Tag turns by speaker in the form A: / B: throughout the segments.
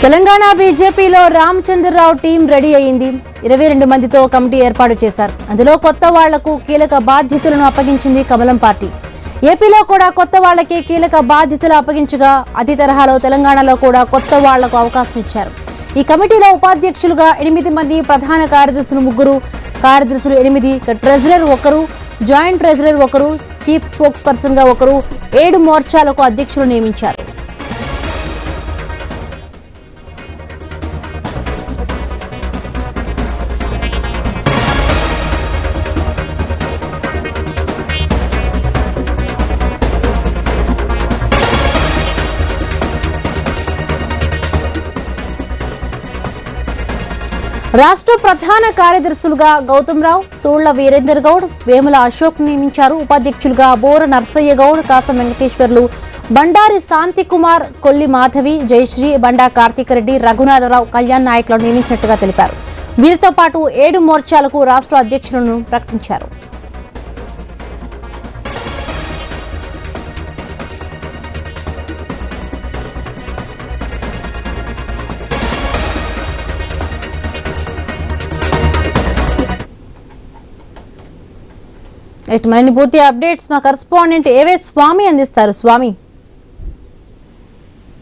A: తెలంగాణ బీజేపీలో Ramachandra Rao team ready అయ్యింది. 22 మందితో కమిటీ ఏర్పాటు చేశారు. అందులో కొత్త వాళ్లకు కీలక బాధ్యతలను అప్పగించింది కమలం పార్టీ. ఏపీలో కూడా కొత్త వాళ్లకే కీలక బాధ్యతలు అప్పగించగా అదే తరహాలో తెలంగాణలో కూడా కొత్త వాళ్లకు అవకాశం ఇచ్చారు. ఈ కమిటీలో ఉపాధ్యక్షులుగా 8 మంది, ప్రధాన కార్యదర్శులు 3, కార్యదర్శులు 8, treasurer 1, joint treasurer 1, chief spokes person గా 1, 7 మోర్చాలకు అధ్యక్షులు నియమించారు. రాష్ట్ర ప్రధాన కార్యదర్శులుగా గౌతమ్ రావు, తూళ్ల వీరేందర్ గౌడ్, వేముల అశోక్ నియమించారు. ఉపాధ్యక్షులుగా బోర నర్సయ్య గౌడ్, కాసం వెంకటేశ్వర్లు, బండారి శాంతి కుమార్, కొల్లి మాధవి, జయశ్రీ, బండా కార్తీక్ రెడ్డి, రఘునాథరావు, కళ్యాణ్ నాయక్లను నియమించినట్టుగా తెలిపారు. వీరితో పాటు 7 మోర్చాలకు రాష్ట్ర అధ్యక్షులను ప్రకటించారు. మరిన్ని పూర్తి అప్డేట్స్ మా కరెస్పాండెంట్ ఏవే స్వామి అందిస్తారు. స్వామి,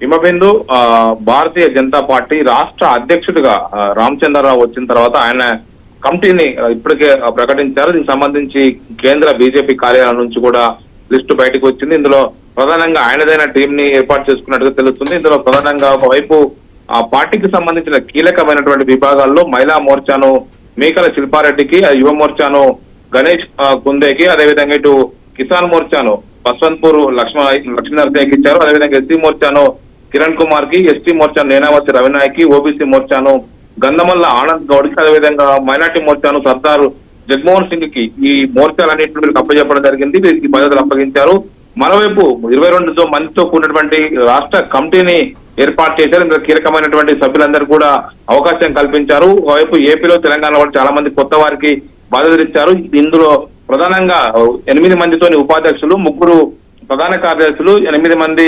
B: హిమబిందు భారతీయ జనతా పార్టీ రాష్ట్ర అధ్యక్షుడిగా రామచంద్రరావు వచ్చిన తర్వాత ఆయన కమిటీని ఇప్పటికే ప్రకటించారు. దీనికి సంబంధించి కేంద్ర బీజేపీ కార్యాలయం నుంచి కూడా లిస్టు బయటకు వచ్చింది. ఇందులో ప్రధానంగా ఆయనదైన టీం ని ఏర్పాటు చేసుకున్నట్టుగా తెలుస్తుంది. ఇందులో ప్రధానంగా ఒకవైపు ఆ పార్టీకి సంబంధించిన కీలకమైనటువంటి విభాగాల్లో మహిళా మోర్చాను మేకల శిల్పారెడ్డికి, యువ మోర్చాను గణేష్ కుందేకి, అదేవిధంగా ఇటు కిసాన్ మోర్చాను బస్వంత్పూర్ లక్ష్మీనరసింహకి ఇచ్చారు. అదేవిధంగా ఎస్సీ మోర్చాను కిరణ్ కుమార్ కి, ఎస్టీ మోర్చాను నేనావతి రవినాయక్, ఓబీసీ మోర్చాను గంధమల్ల ఆనంద్ గౌడ్ కి, అదేవిధంగా మైనార్టీ మోర్చాను సర్దార్ జగన్మోహన్ సింగ్ కి ఈ మోర్చాలన్నింటినీ వీళ్ళకి అప్పచెప్పడం జరిగింది. వీరికి బాధ్యతలు అప్పగించారు. మరోవైపు 22 మందితో కూడినటువంటి రాష్ట్ర కమిటీని ఏర్పాటు చేశారు. ఇందులో కీలకమైనటువంటి సభ్యులందరూ కూడా అవకాశం కల్పించారు. ఒకవైపు ఏపీలో తెలంగాణలో కూడా చాలా మంది కొత్త వారికి బాధ్యతలు ఇచ్చారు. ఇందులో ప్రధానంగా 8 మందితోని ఉపాధ్యక్షులు, 3 ప్రధాన కార్యదర్శులు, 8 మంది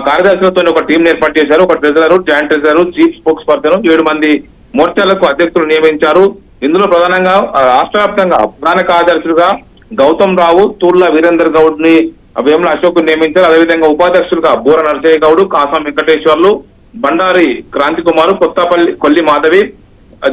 B: కార్యదర్శులతో ఒక టీం ఏర్పాటు చేశారు. ఒక treasurer, joint treasurer, chief spokes person, 7 మంది మోర్చాలకు అధ్యక్షులు నియమించారు. ఇందులో ప్రధానంగా రాష్ట్ర వ్యాప్తంగా ప్రధాన కార్యదర్శులుగా గౌతమ్ రావు, తూళ్ల వీరేందర్ గౌడ్ ని, వేముల అశోక్ నియమించారు. అదేవిధంగా ఉపాధ్యక్షులుగా బోర నరసయ్య గౌడ్, కాసం వెంకటేశ్వర్లు, బండారి క్రాంతి కుమార్, కొల్లి మాధవి,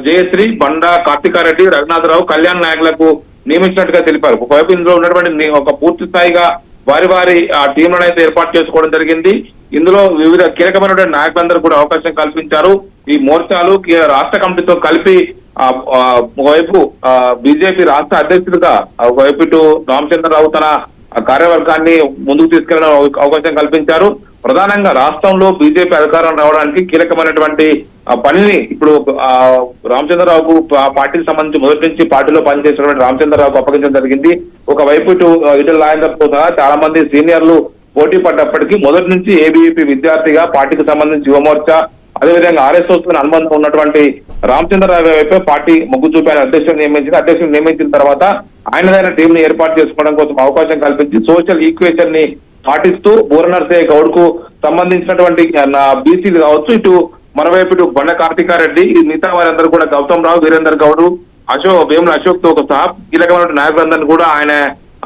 B: జయశ్రీ, బండా కార్తికారెడ్డి, రఘునాథరావు, కళ్యాణ్ నాయకులకు నియమించినట్టుగా తెలిపారు. ఒకవైపు ఇందులో ఉన్నటువంటి ఒక పూర్తి స్థాయిగా వారి ఆ టీంలను అయితే ఏర్పాటు చేసుకోవడం జరిగింది. ఇందులో వివిధ కీలకమైనటువంటి నాయకులందరూ కూడా అవకాశం కల్పించారు. ఈ మోర్చాలు రాష్ట్ర కమిటీతో కలిపి ఒకవైపు బీజేపీ రాష్ట్ర అధ్యక్షుడిగా ఒకవైపు ఇటు రామచంద్రరావు తన కార్యవర్గాన్ని ముందుకు తీసుకెళ్లడం అవకాశం కల్పించారు. ప్రధానంగా రాష్ట్రంలో బీజేపీ అధికారం రావడానికి కీలకమైనటువంటి పనిని ఇప్పుడు రామచంద్రరావుకు పార్టీకి సంబంధించి మొదటి నుంచి పార్టీలో పనిచేసినటువంటి రామచంద్రరావుకు అప్పగించడం జరిగింది. ఒకవైపు ఇటు ఈటెల రాజేందర్ తో సహా చాలా మంది సీనియర్లు పోటీ పడ్డప్పటికీ మొదటి నుంచి ఏబీవీపీ విద్యార్థిగా పార్టీకి సంబంధించి యువమోర్చా, అదేవిధంగా ఆర్ఎస్ఎస్ తో అనుబంధం ఉన్నటువంటి రామచంద్రరావు వైపే పార్టీ మొగ్గు చూపి అధ్యక్షుడు నియమించిన తర్వాత ఆయనదైన టీం ని ఏర్పాటు చేసుకోవడం కోసం అవకాశం కల్పించి సోషల్ ఈక్వేషన్ ని పాటిస్తూ బోర నరసయ్య గౌడ్ కు సంబంధించినటువంటి బీసీలు కావచ్చు, ఇటు మరోవైపు ఇటు బండ కార్తికారెడ్డి, మిగతా వారందరూ కూడా గౌతమ్ రావు, వీరేందర్ గౌడ్, వేముల అశోక్ తో ఒక సహా కీలకమైన నాయకులందరినీ కూడా ఆయన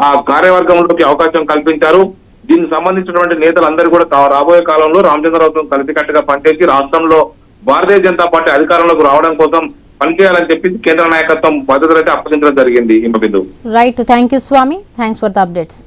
B: ఆ కార్యవర్గంలోకి అవకాశం కల్పించారు. దీనికి సంబంధించినటువంటి నేతలందరూ కూడా రాబోయే కాలంలో రామచంద్రరావుతో కలిసికట్టుగా పనిచేసి రాష్ట్రంలో భారతీయ జనతా పార్టీ అధికారంలోకి రావడం కోసం పనిచేయాలని చెప్పి కేంద్ర నాయకత్వం బాధ్యతలు అయితే అప్పగించడం జరిగింది.
A: Right, thank you Swami, thanks for the updates.